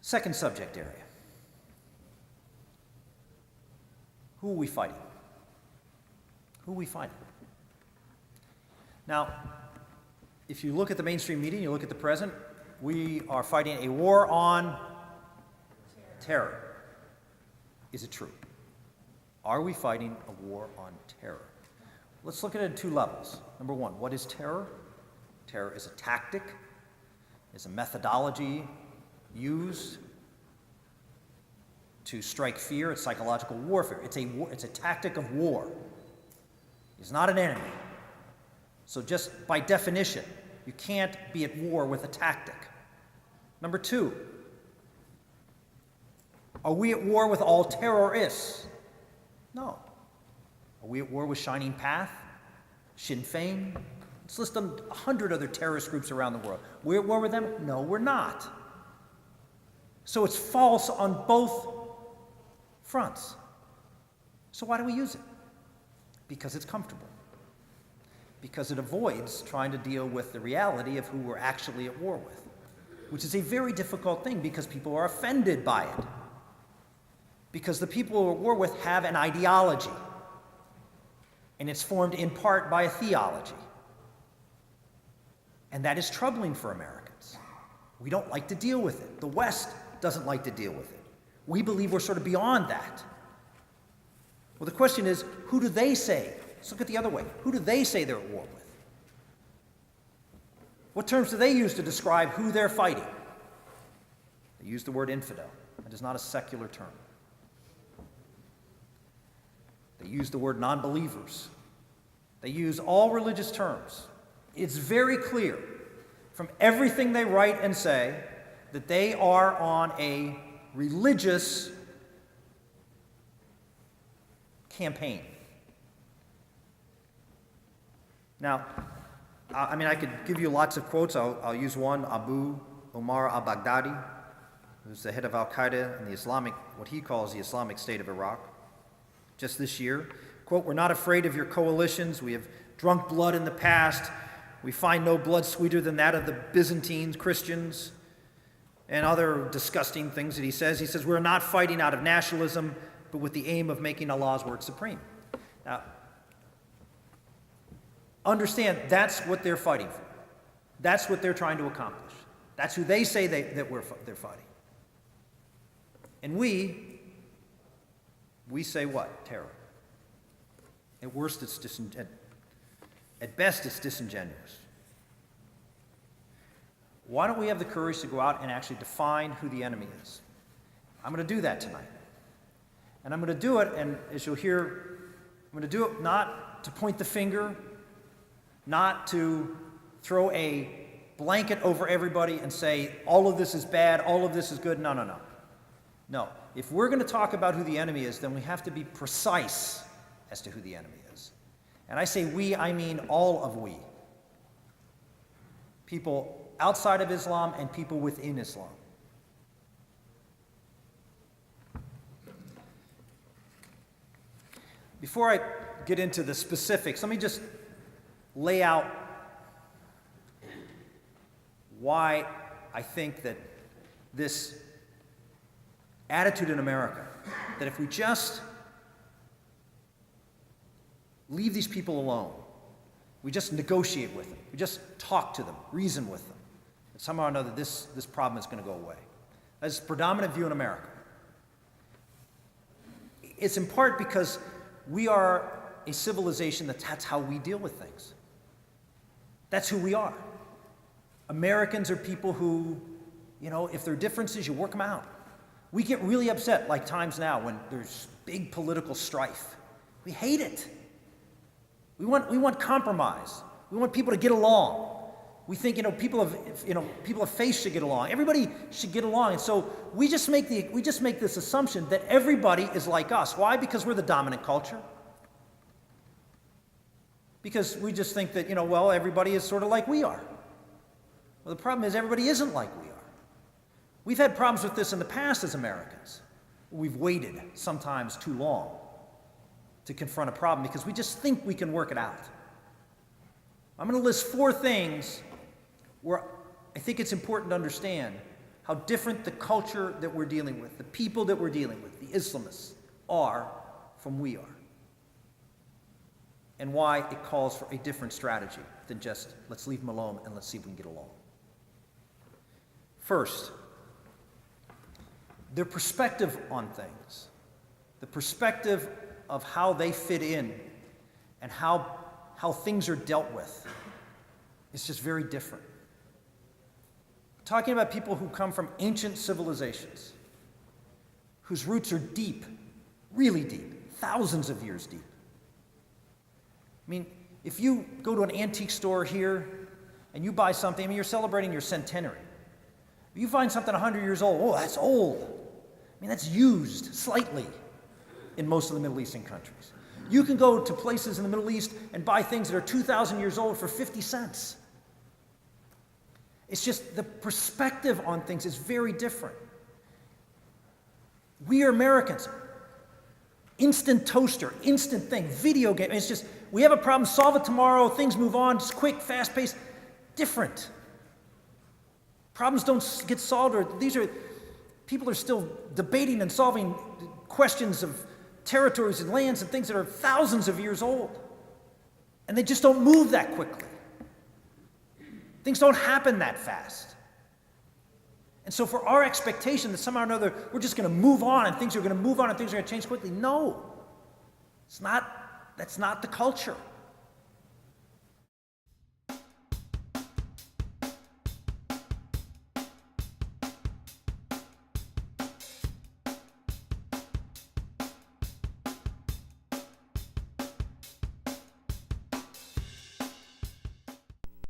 Second subject area. Who are we fighting? Who are we fighting? Now, if you look at the mainstream media, you look at the present, we are fighting a war on terror. Is it true? Are we fighting a war on terror? Let's look at it at two levels. Number one, what is terror? Terror is a tactic, is a methodology used to strike fear. It's psychological warfare. It's a tactic of war. It's not an enemy. So just by definition, you can't be at war with a tactic. Number two, are we at war with all terrorists? No. Are we at war with Shining Path, Sinn Féin? Let's list 100 other terrorist groups around the world. We're at war with them? No, we're not. So it's false on both fronts. So why do we use it? Because it's comfortable. Because it avoids trying to deal with the reality of who we're actually at war with, which is a very difficult thing because people are offended by it. Because the people we're at war with have an ideology, and it's formed in part by a theology. And that is troubling for Americans. We don't like to deal with it. The West doesn't like to deal with it. We believe we're sort of beyond that. Well, the question is, who do they say? Let's look at the other way. Who do they say they're at war with? What terms do they use to describe who they're fighting? They use the word infidel. It is not a secular term. They use the word non-believers. They use all religious terms. It's very clear from everything they write and say that they are on a religious campaign. Now, I could give you lots of quotes. I'll use one, Abu Omar al-Baghdadi, who's the head of al-Qaeda and what he calls the Islamic State of Iraq. Just this year, quote, "We're not afraid of your coalitions. We have drunk blood in the past. We find no blood sweeter than that of the Byzantines, Christians," and other disgusting things that he says. He says, "We're not fighting out of nationalism, but with the aim of making Allah's word supreme." Now, understand that's what they're fighting for. That's what they're trying to accomplish. That's who they say they're fighting. And we say what? Terror. At worst, at best, it's disingenuous. Why don't we have the courage to go out and actually define who the enemy is? I'm going to do that tonight. And I'm going to do it, and as you'll hear, I'm going to do it not to point the finger, not to throw a blanket over everybody and say, all of this is bad, all of this is good. No. No. If we're going to talk about who the enemy is, then we have to be precise as to who the enemy is. And I say we, I mean all of we. People outside of Islam and people within Islam. Before I get into the specifics, let me just lay out why I think that this attitude in America, that if we just leave these people alone, we just negotiate with them, we just talk to them, reason with them, that somehow or another this problem is going to go away. That's the predominant view in America. It's in part because we are a civilization that's how we deal with things. That's who we are. Americans are people who, if there are differences, you work them out. We get really upset, like times now when there's big political strife. We hate it. We want compromise. We want people to get along. We think people of faith should get along. Everybody should get along, and so we just make this assumption that everybody is like us. Why? Because we're the dominant culture. Because we just think that everybody is sort of like we are. Well, the problem is everybody isn't like we are. We've had problems with this in the past as Americans. We've waited sometimes too long to confront a problem because we just think we can work it out. I'm going to list 4 things where I think it's important to understand how different the culture that we're dealing with, the people that we're dealing with, the Islamists, are from we are. And why it calls for a different strategy than just, let's leave them alone and let's see if we can get along. First, their perspective on things, the perspective of how they fit in and how things are dealt with, is just very different. We're talking about people who come from ancient civilizations, whose roots are deep, really deep, thousands of years deep. I mean, if you go to an antique store here and you buy something, I mean, you're celebrating your centenary. If you find something 100 years old, oh, that's old. I mean, that's used slightly in most of the Middle Eastern countries. You can go to places in the Middle East and buy things that are 2,000 years old for 50 cents. It's just the perspective on things is very different. We are Americans. Instant toaster, instant thing, video game. It's just, we have a problem, solve it tomorrow, things move on, just quick, fast-paced, different. Problems don't get solved, or people are still debating and solving questions of territories and lands and things that are thousands of years old. And they just don't move that quickly. Things don't happen that fast. And so for our expectation that somehow or another we're just going to move on and things are going to move on and things are going to change quickly, no. That's not the culture.